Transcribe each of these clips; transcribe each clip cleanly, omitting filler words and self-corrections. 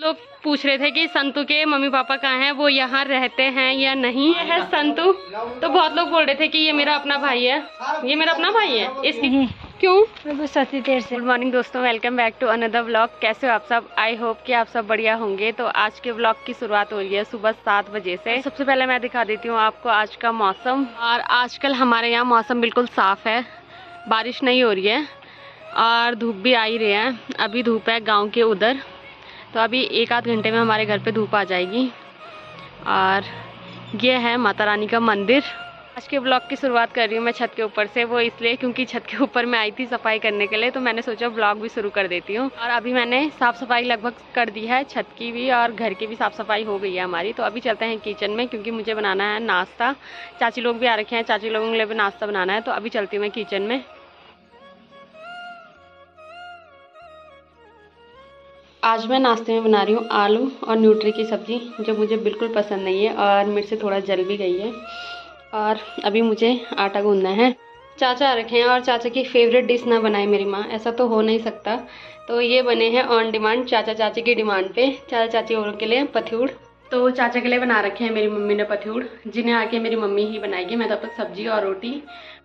लोग पूछ रहे थे कि संतू के मम्मी पापा कहाँ हैं, वो यहाँ रहते हैं या नहीं। ये है संतू। तो बहुत लोग बोल रहे थे कि ये मेरा अपना भाई है, ये मेरा अपना भाई है। इसकी क्यों सती देर से। गुड मॉर्निंग दोस्तों, welcome back to another vlog. कैसे हो आप सब? आई होप कि आप सब बढ़िया होंगे। तो आज के व्लॉग की शुरुआत हो रही है सुबह 7 बजे से। सबसे पहले मैं दिखा देती हूँ आपको आज का मौसम। और आजकल हमारे यहाँ मौसम बिल्कुल साफ है, बारिश नहीं हो रही है और धूप भी आ ही रही है। अभी धूप है गाँव के उधर, तो अभी 1 आध घंटे में हमारे घर पे धूप आ जाएगी। और ये है माता रानी का मंदिर। आज के ब्लॉग की शुरुआत कर रही हूँ मैं छत के ऊपर से। वो इसलिए क्योंकि छत के ऊपर मैं आई थी सफाई करने के लिए, तो मैंने सोचा ब्लॉग भी शुरू कर देती हूँ। और अभी मैंने साफ़ सफाई लगभग कर दी है, छत की भी और घर की भी साफ़ सफाई हो गई है हमारी। तो अभी चलते हैं किचन में, क्योंकि मुझे बनाना है नाश्ता। चाची लोग भी आ रखे हैं, चाची लोगों के लिए भी नाश्ता बनाना है। तो अभी चलती हूँ मैं किचन में। आज मैं नाश्ते में बना रही हूँ आलू और न्यूट्री की सब्ज़ी, जो मुझे बिल्कुल पसंद नहीं है और मेरे से थोड़ा जल भी गई है। और अभी मुझे आटा गूंदना है। चाचा रखे हैं और चाचा की फेवरेट डिश ना बनाए मेरी माँ, ऐसा तो हो नहीं सकता। तो ये बने हैं ऑन डिमांड, चाचा चाची की डिमांड पे। चाचा चाची और के लिए पथ्यूड़। तो चाचा के लिए बना रखे हैं मेरी मम्मी ने पथ्यूड़, जिन्हें आके मेरी मम्मी ही बनाएगी। मैं तब तक सब्जी और रोटी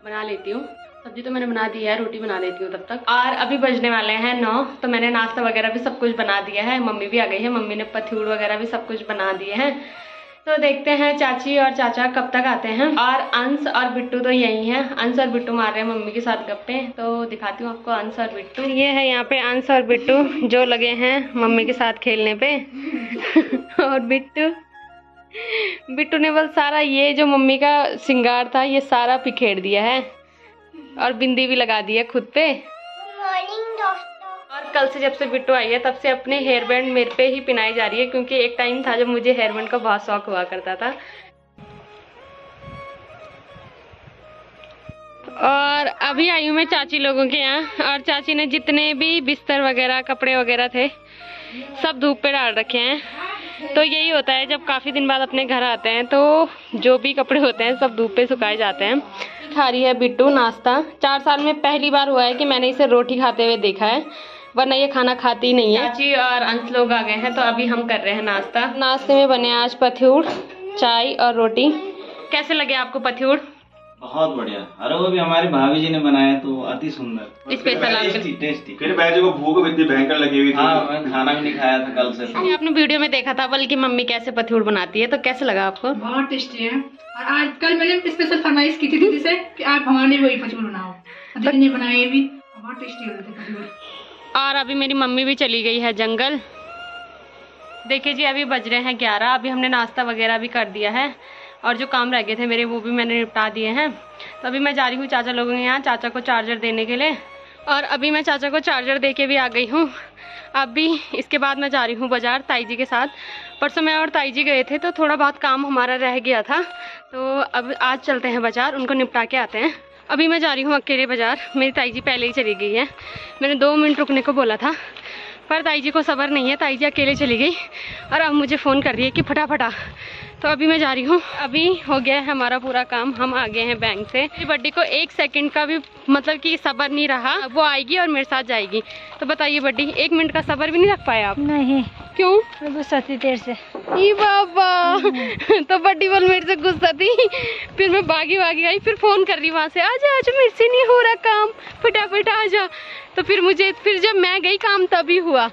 बना लेती हूँ। सब्जी तो मैंने बना दी है, रोटी बना देती हूँ तब तक। और अभी बजने वाले हैं 9, तो मैंने नाश्ता वगैरह भी सब कुछ बना दिया है। मम्मी भी आ गई है, मम्मी ने पथ्यूड़ वगैरह भी सब कुछ बना दिए हैं। तो देखते हैं चाची और चाचा कब तक आते हैं। और अंश और बिट्टू तो यही हैं। अंश और बिट्टू मार रहे हैं मम्मी के साथ गप्पे। तो दिखाती हूँ आपको अंश और बिट्टू। ये है यहाँ पे अंश और बिट्टू जो लगे हैं मम्मी के साथ खेलने पे। और बिट्टू ने बस सारा ये जो मम्मी का श्रृंगार था ये सारा बिखेर दिया है और बिंदी भी लगा दी है खुद पे। और कल से जब से बिट्टू आई है तब से अपने हेयर बैंड मेरे पे ही पिनाई जा रही है, क्योंकि एक टाइम था जब मुझे हेयर बैंड का बहुत शौक हुआ करता था। और अभी आई हूँ मैं चाची लोगों के यहाँ, और चाची ने जितने भी बिस्तर वगैरह कपड़े वगैरह थे सब धूप पे डाल रखे हैं। तो यही होता है जब काफ़ी दिन बाद अपने घर आते हैं, तो जो भी कपड़े होते हैं सब धूप पे सुखाए जाते हैं। खा रही है बिट्टू नाश्ता। 4 साल में पहली बार हुआ है कि मैंने इसे रोटी खाते हुए देखा है, वरना ये खाना खाती ही नहीं है। चाची और अंश लोग आ गए हैं, तो अभी हम कर रहे हैं नाश्ता। नाश्ते में बने आज पथ्यूड़, चाय और रोटी। कैसे लगे आपको पथ्यूड़? बहुत बढ़िया। अरे वो भी हमारी भाभी जी ने बनाया, तो अति सुंदर स्पेशल टेस्टी। फिर बैठे को भूख इतनी भयंकर लगी हुई थी। हाँ, मैं खाना भी नहीं खाया था कल से। आपने वीडियो में देखा था बल्कि मम्मी कैसे पथ्यूड़ बनाती है, तो कैसे लगा आपको? बहुत टेस्टी है। और आज कल मैंने स्पेशल फरमाइश की थी दीदी से कि आप हमारे वही पथ्यूड़ बनाओ। दीदी ने बनाए भी, बहुत टेस्टी होते थे पथ्यूड़। और अभी मेरी मम्मी भी चली गई है जंगल। देखिए जी, अभी बज रहे हैं 11। अभी हमने नाश्ता वगैरह भी कर दिया है और जो काम रह गए थे मेरे वो भी मैंने निपटा दिए हैं। तो अभी मैं जा रही हूँ चाचा लोगों के यहाँ चाचा को चार्जर देने के लिए। और अभी मैं चाचा को चार्जर दे के भी आ गई हूँ। अभी इसके बाद मैं जा रही हूँ बाजार ताई जी के साथ। परसों मैं और ताई जी गए थे, तो थोड़ा बहुत काम हमारा रह गया था, तो अब आज चलते हैं बाजार, उनको निपटा के आते हैं। अभी मैं जा रही हूँ अकेले बाजार। मेरी ताई जी पहले ही चली गई है। मैंने 2 मिनट रुकने को बोला था, पर ताई जी को सब्र नहीं है, ताई जी अकेले चली गई और अब मुझे फ़ोन कर रही है कि फटाफटा। तो अभी मैं जा रही हूँ। अभी हो गया है हमारा पूरा काम, हम आ गए हैं बैंक से। मेरी बड्डी को 1 सेकंड का भी मतलब कि सब्र नहीं रहा, वो आएगी और मेरे साथ जाएगी। तो बताइए बड्डी, 1 मिनट का सब्र भी नहीं रख पाया आप? नहीं। क्यों? गुस्सा थी देर से। ई बाबा। तो बड्डी बोल मेरे से गुस्सा थी, फिर मैं भागी आई, फिर फोन कर रही वहाँ से, आजा आजा मेरे से नहीं हो रहा काम, फटाफट आजा। तो फिर जब मैं गई काम तभी हुआ।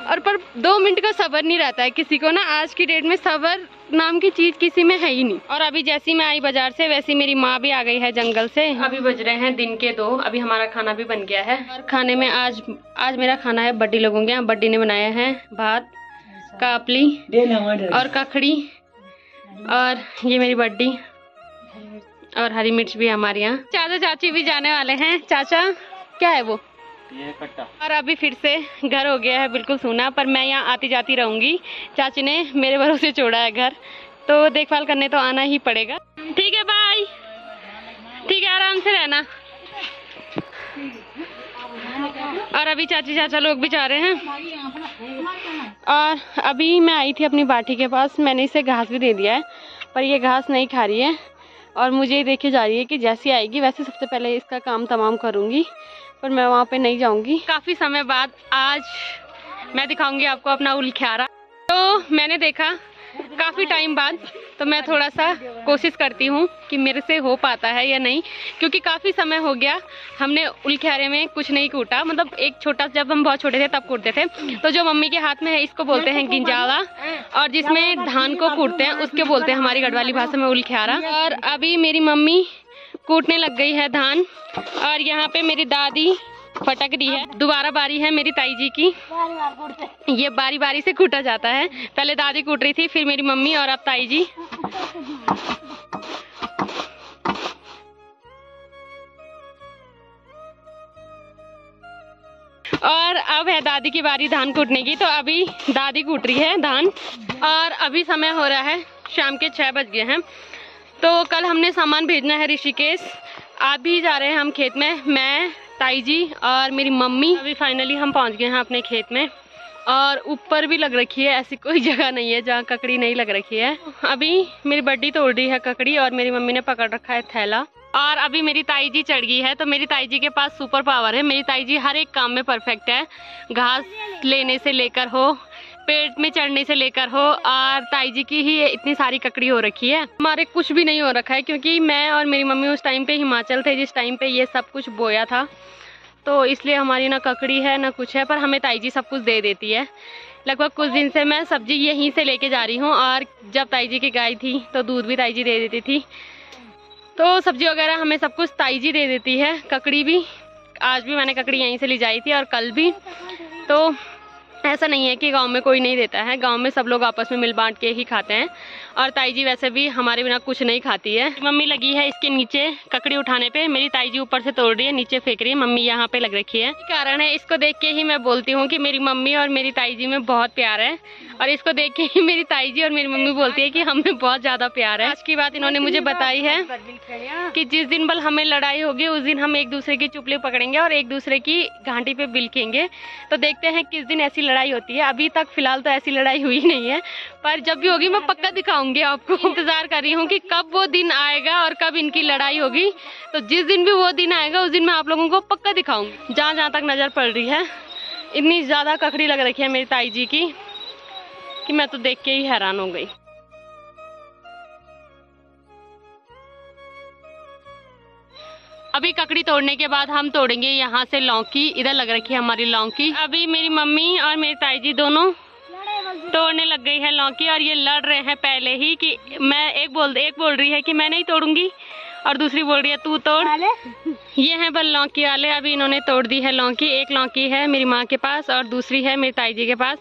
और पर 2 मिनट का सब्र नहीं रहता है किसी को ना, आज की डेट में सब्र नाम की चीज किसी में है ही नहीं। और अभी जैसी मैं आई बाजार से वैसी मेरी माँ भी आ गई है जंगल से। अभी बज रहे हैं दिन के 2। अभी हमारा खाना भी बन गया है। और खाने में आज मेरा खाना है बड्डी लोगों के यहाँ। बड्डी ने बनाया है भात, कापली और ककड़ी, और ये मेरी बड्डी, और हरी मिर्च भी हमारे यहाँ। चाचा चाची भी जाने वाले हैं। चाचा क्या है वो? ये कट्टा। और अभी फिर से घर हो गया है बिल्कुल सूना, पर मैं यहाँ आती जाती रहूंगी। चाची ने मेरे भरोसे छोड़ा है घर, तो देखभाल करने तो आना ही पड़ेगा। ठीक है, बाय। ठीक है, आराम से रहना। और अभी चाची चाचा लोग भी जा रहे हैं। और अभी मैं आई थी अपनी बाटी के पास, मैंने इसे घास भी दे दिया है, पर ये घास नहीं खा रही है और मुझे देखे जा रही है कि जैसी आएगी वैसे सबसे पहले इसका काम तमाम करूँगी, पर मैं वहाँ पे नहीं जाऊँगी। काफ़ी समय बाद आज मैं दिखाऊँगी आपको अपना उल ख्यारा। तो मैंने देखा काफ़ी टाइम बाद, तो मैं थोड़ा सा कोशिश करती हूँ कि मेरे से हो पाता है या नहीं, क्योंकि काफ़ी समय हो गया हमने उलख्यारे में कुछ नहीं कूटा। मतलब एक छोटा, जब हम बहुत छोटे थे तब कूटते थे। तो जो मम्मी के हाथ में है इसको बोलते हैं गिंजाला, और जिसमें धान को कूटते हैं उसके बोलते हैं हमारी गढ़वाली भाषा में उलख्यारा। और अभी मेरी मम्मी कूटने लग गई है धान, और यहाँ पे मेरी दादी फटक रही है। दोबारा बारी है मेरी ताई जी की। ये बारी बारी से कूटा जाता है, पहले दादी कूट रही थी, फिर मेरी मम्मी, और अब ताई जी। और अब है दादी की बारी धान कूटने की। तो अभी दादी कूट रही है धान, और अभी समय हो रहा है शाम के 6 बज गए हैं। तो कल हमने सामान भेजना है ऋषिकेश, आज भी जा रहे हैं हम खेत में, मैं, ताई जी और मेरी मम्मी। अभी फाइनली हम पहुंच गए हैं अपने खेत में, और ऊपर भी लग रखी है, ऐसी कोई जगह नहीं है जहाँ ककड़ी नहीं लग रखी है। अभी मेरी बड्डी तोड़ रही है ककड़ी, और मेरी मम्मी ने पकड़ रखा है थैला। और अभी मेरी ताई जी चढ़ गई है। तो मेरी ताई जी के पास सुपर पावर है। मेरी ताई जी हर एक काम में परफेक्ट है, घास लेने से लेकर हो, पेट में चढ़ने से लेकर हो, और ताई जी की ही इतनी सारी ककड़ी हो रखी है। हमारे कुछ भी नहीं हो रखा है, क्योंकि मैं और मेरी मम्मी उस टाइम पे हिमाचल थे जिस टाइम पे ये सब कुछ बोया था, तो इसलिए हमारी ना ककड़ी है ना कुछ है, पर हमें ताई जी सब कुछ दे देती है। लगभग कुछ दिन से मैं सब्जी यहीं से लेके जा रही हूँ, और जब ताई जी की गाय थी तो दूध भी ताई जी दे देती थी। तो सब्जी वगैरह हमें सब कुछ ताई जी दे देती है, ककड़ी भी। आज भी मैंने ककड़ी यहीं से ले जाई थी, और कल भी। तो ऐसा नहीं है कि गांव में कोई नहीं देता है, गांव में सब लोग आपस में मिल बांट के ही खाते हैं, और ताई जी वैसे भी हमारे बिना कुछ नहीं खाती है। मम्मी लगी है इसके नीचे ककड़ी उठाने पे, मेरी ताई जी ऊपर से तोड़ रही है, नीचे फेंक रही है, मम्मी यहाँ पे लग रखी है। कारण है, इसको देख के ही मैं बोलती हूँ कि मेरी मम्मी और मेरी ताई जी में बहुत प्यार है, और इसको देख के ही मेरी ताई जी और मेरी मम्मी बोलती है कि हमें बहुत ज्यादा प्यार है। आज की बात इन्होंने मुझे बताई है कि जिस दिन बल हमें लड़ाई होगी उस दिन हम एक दूसरे की चुपली पकड़ेंगे और एक दूसरे की घाटी पे बिलखेंगे। तो देखते हैं किस दिन ऐसी लड़ाई होती है। अभी तक फिलहाल तो ऐसी लड़ाई हुई नहीं है, पर जब भी होगी मैं पक्का दिखाऊंगी आपको। इंतजार कर रही हूँ कि कब वो दिन आएगा और कब इनकी लड़ाई होगी। तो जिस दिन भी वो दिन आएगा उस दिन मैं आप लोगों को पक्का दिखाऊंगी। जहाँ जहाँ तक नजर पड़ रही है इतनी ज्यादा ककड़ी लग रखी है मेरी ताई जी की कि मैं तो देख के ही हैरान हो गई। अभी ककड़ी तोड़ने के बाद हम तोड़ेंगे यहाँ से लौकी। इधर लग रखी है हमारी लौकी। अभी मेरी मम्मी और मेरी ताई जी दोनों तोड़ने लग गई है लौकी, और ये लड़ रहे हैं पहले ही कि मैं एक बोल रही है कि मैं नहीं तोड़ूंगी, और दूसरी बोल रही है तू तोड़। ये है बल लौकी वाले। अभी इन्होंने तोड़ दी है लौकी। एक लौकी है मेरी माँ के पास और दूसरी है मेरी ताई जी के पास।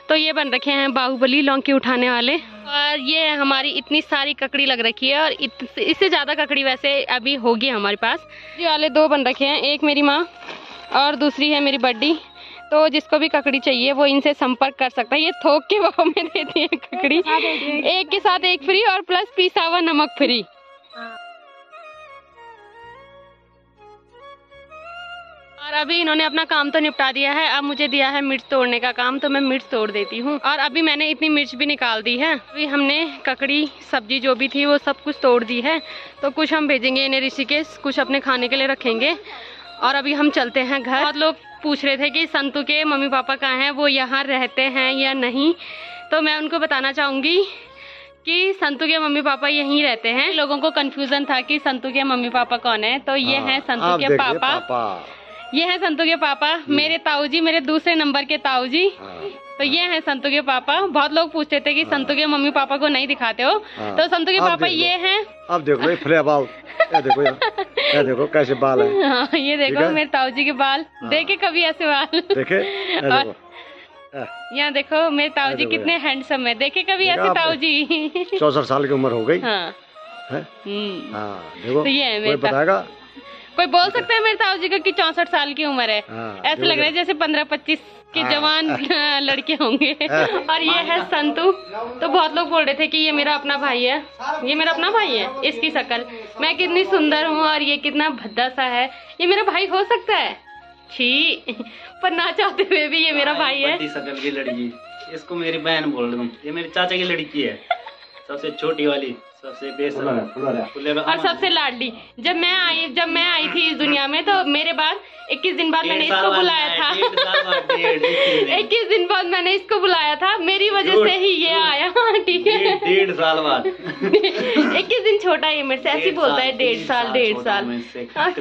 तो ये बन रखे हैं बाहुबली लौकी उठाने वाले। और ये हमारी इतनी सारी ककड़ी लग रखी है, और इससे ज़्यादा ककड़ी वैसे अभी होगी हमारे पास। ये वाले 2 बन रखे हैं, एक मेरी माँ और दूसरी है मेरी बड्डी। तो जिसको भी ककड़ी चाहिए वो इनसे संपर्क कर सकता है। ये थोक के भाव में देती है ककड़ी, एक के साथ एक फ्री और प्लस पिसा हुआ नमक फ्री। और अभी इन्होंने अपना काम तो निपटा दिया है, अब मुझे दिया है मिर्च तोड़ने का काम, तो मैं मिर्च तोड़ देती हूँ। और अभी मैंने इतनी मिर्च भी निकाल दी है। अभी हमने ककड़ी सब्जी जो भी थी वो सब कुछ तोड़ दी है। तो कुछ हम भेजेंगे इन्हें ऋषिकेश, कुछ अपने खाने के लिए रखेंगे। और अभी हम चलते हैं घर। बहुत लोग पूछ रहे थे कि संतू के मम्मी पापा कहाँ हैं, वो यहाँ रहते हैं या नहीं। तो मैं उनको बताना चाहूँगी कि संतू के मम्मी पापा यहीं रहते हैं। लोगों को कंफ्यूजन था कि संतू के मम्मी पापा कौन है, तो ये हैं संतू के पापा। ये है संतू के पापा, मेरे ताऊ जी, मेरे दूसरे नंबर के ताऊ जी। तो ये है संतू के पापा। बहुत लोग पूछते थे कि संतू के मम्मी पापा को नहीं दिखाते हो, तो संतू के पापा ये हैं। अब देखो ये बाल, ये देखो ये देखो कैसे बाल है। हाँ, ये देखो मेरे ताऊ जी के बाल। देखे कभी ऐसे बाल? देखे? यहाँ देखो मेरे ताऊ जी कितने हैंडसम है। देखे कभी ऐसे ताऊ जी? 64 साल की उम्र हो गई। हाँ, देखो तो ये है मेरे बताएगा। कोई बोल सकता है मेरे ताऊ जी को कि 64 साल की उम्र है? ऐसे लग रहा है जैसे 15-25 के जवान लड़के होंगे। और ये है संतू। तो बहुत लोग बोल रहे थे कि ये मेरा अपना भाई है, ये मेरा अपना भाई है। इसकी शक्ल, मैं कितनी सुंदर हूँ और ये कितना भद्दा सा है, ये मेरा भाई हो सकता है? छी, पर ना चाहते हुए भी ये मेरा भाई है। शक्ल की लड़की, इसको मेरी बहन बोल रहा हूँ। ये मेरे चाचा की लड़की है, सबसे छोटी वाली, सबसे बेस्ट और सबसे लाडली। जब मैं आई थी इस दुनिया में तो मेरे बाद 21 दिन बाद मैंने इसको बुलाया था। 21 दिन बाद मैंने इसको बुलाया था, मेरी वजह से ही ये आया। ठीक है, 1.5 साल बाद। 21 दिन छोटा है मेरे से, ऐसे बोलता है 1.5 साल।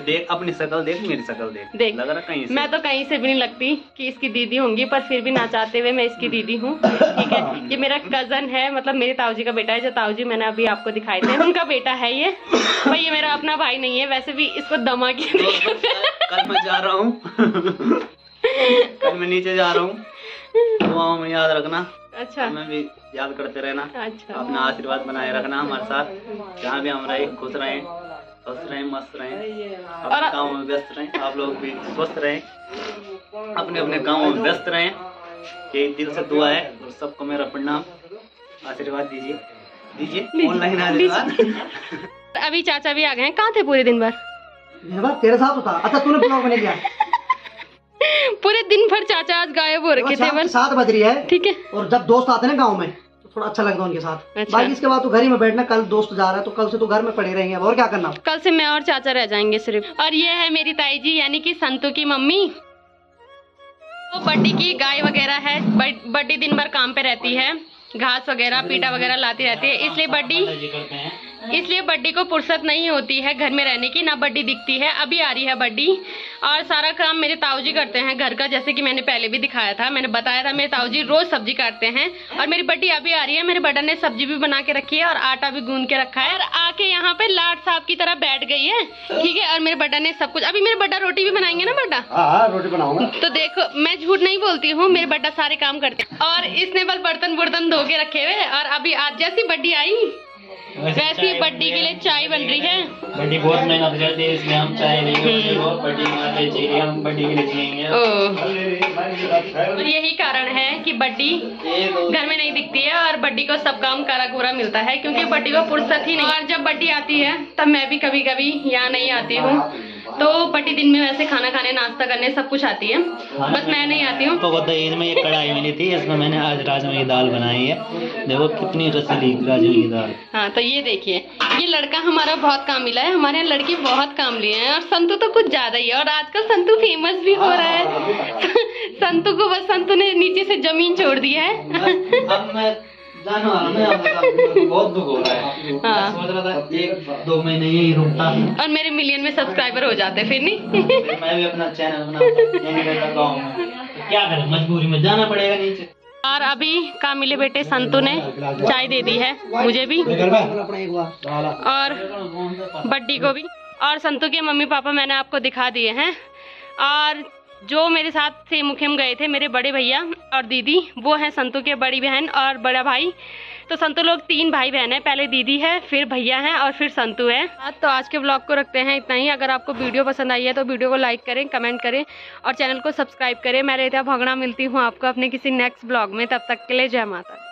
देख अपनी शक्ल देख, मेरी शक्ल देख लग रहा कहीं से। मैं तो कहीं से भी नहीं लगती कि इसकी दीदी होंगी, पर फिर भी ना चाहते हुए मैं इसकी दीदी हूँ। ठीक है, ये मेरा कजन है, मतलब मेरे ताऊ जी का बेटा है। जो ताऊ जी मैंने अभी आपको दिखाए थे उनका बेटा है ये, पर ये मेरा अपना भाई नहीं है। वैसे भी इसको दमा के कल मैं जा रहा हूँ कल मैं नीचे जा रहा हूँ, दुआओं में याद रखना। अच्छा, मैं भी याद करते रहना। अच्छा, अपना आशीर्वाद बनाए रखना हमारे साथ। जहाँ भी हम रहे, खुश रहें, स्वस्थ रहें, मस्त रहें, अपने कामों में व्यस्त रहें। आप लोग भी स्वस्थ रहें, अपने अपने कामों में व्यस्त रहें। यही दिल से दुआ है। और सबको मेरा प्रणाम, आशीर्वाद दीजिए ऑनलाइन आशीर्वाद। अभी चाचा भी आ गए हैं। कहाँ थे पूरे दिन भर? तेरे साथ होता। अच्छा तूने ब्लॉग में नहीं किया? पूरे दिन भर चाचा आज गायब हो रखे थे। 7 बज रही है, ठीक है, और जब दोस्त आते हैं ना गाँव में तो थोड़ा अच्छा लगता है उनके साथ। अच्छा। बाकी इसके बाद तू घर ही में बैठना, कल दोस्त जा रहा है तो कल से तू घर में पड़े रहेंगे। और क्या करना? कल से मैं और चाचा रह जाएंगे सिर्फ। और ये है मेरी ताई जी, यानी कि संतू की मम्मी। तो बड्डी की गाय वगैरह है। बड्डी दिन भर काम पे रहती है, घास वगैरह पीटा वगैरह लाती रहती है, इसलिए बड्डी को फुर्सत नहीं होती है घर में रहने की, ना बड्डी दिखती है। अभी आ रही है बड्डी, और सारा काम मेरे ताऊ जी करते हैं घर का, जैसे कि मैंने पहले भी दिखाया था, मैंने बताया था मेरे ताऊ जी रोज सब्जी काटते हैं। और मेरी बड्डी अभी आ रही है। मेरे बड्डा ने सब्जी भी बना के रखी है और आटा भी गूंद के रखा है, और आके यहाँ पे लाड साहब की तरह बैठ गई है। ठीक है, और मेरे बड्डा ने सब कुछ, अभी मेरे बड्डा रोटी भी बनाएंगे ना बड्डा? हाँ, रोटी बनाऊंगा। तो देखो, मैं झूठ नहीं बोलती हूँ, मेरे बड्डा सारे काम करते हैं। और इसने बस बर्तन धो के रखे हुए। और अभी आज जैसी बड्डी आई वैसी बड्डी के लिए चाय बन रही है। बड्डी बहुत मेहनत करती है, इसलिए हम चाय नहीं बड्डी चाहिए, हम बड्डी के लिए चाहिए। और यही कारण है कि बड्डी घर में नहीं दिखती है और बड्डी को सब काम करा पूरा मिलता है, क्योंकि बड्डी को फुर्सत ही नहीं। और जब बड्डी आती है तब मैं भी कभी कभी यहाँ नहीं आती हूँ। तो बड्डी दिन में वैसे खाना खाने, नाश्ता करने सब कुछ आती है, बस मैं नहीं आती हूँ। तो ईद में ये कढ़ाई मिली थी, इसमें मैंने आज राजमा की दाल बनाई है। देखो कितनी रसीली राजमा की दाल। हाँ, तो ये देखिए, ये लड़का हमारा बहुत काम मिला है। हमारे यहाँ लड़के बहुत काम लिए हैं, और संतू तो कुछ ज्यादा ही है। और आजकल संतू फेमस भी हो रहा है। संतू को बस संतू ने नीचे से जमीन छोड़ दी है। अब मैं जाने वाला हूं, बहुत दुख हो रहा है। हाँ। सोच रहा था 1-2 महीने यही रुकता और मेरे मिलियन में सब्सक्राइबर हो जाते, फिर नहीं। मैं भी अपना चैनल बनाता, क्या करें, मजबूरी में जाना पड़ेगा नीचे। और अभी कामिले बेटे संतू ने चाय दे दी है मुझे भी, और बड्डी को भी। और संतू के मम्मी पापा मैंने आपको दिखा दिए हैं। और जो मेरे साथ से मुखिम गए थे, मेरे बड़े भैया और दीदी, वो हैं संतू के बड़ी बहन और बड़ा भाई। तो संतू लोग 3 भाई बहन हैं, पहले दीदी है, फिर भैया हैं और फिर संतू है। तो आज के ब्लॉग को रखते हैं इतना ही। अगर आपको वीडियो पसंद आई है तो वीडियो को लाइक करें, कमेंट करें और चैनल को सब्सक्राइब करें। मैं रेता भगड़ा मिलती हूँ आपको अपने किसी नेक्स्ट ब्लॉग में। तब तक के लिए जय माता।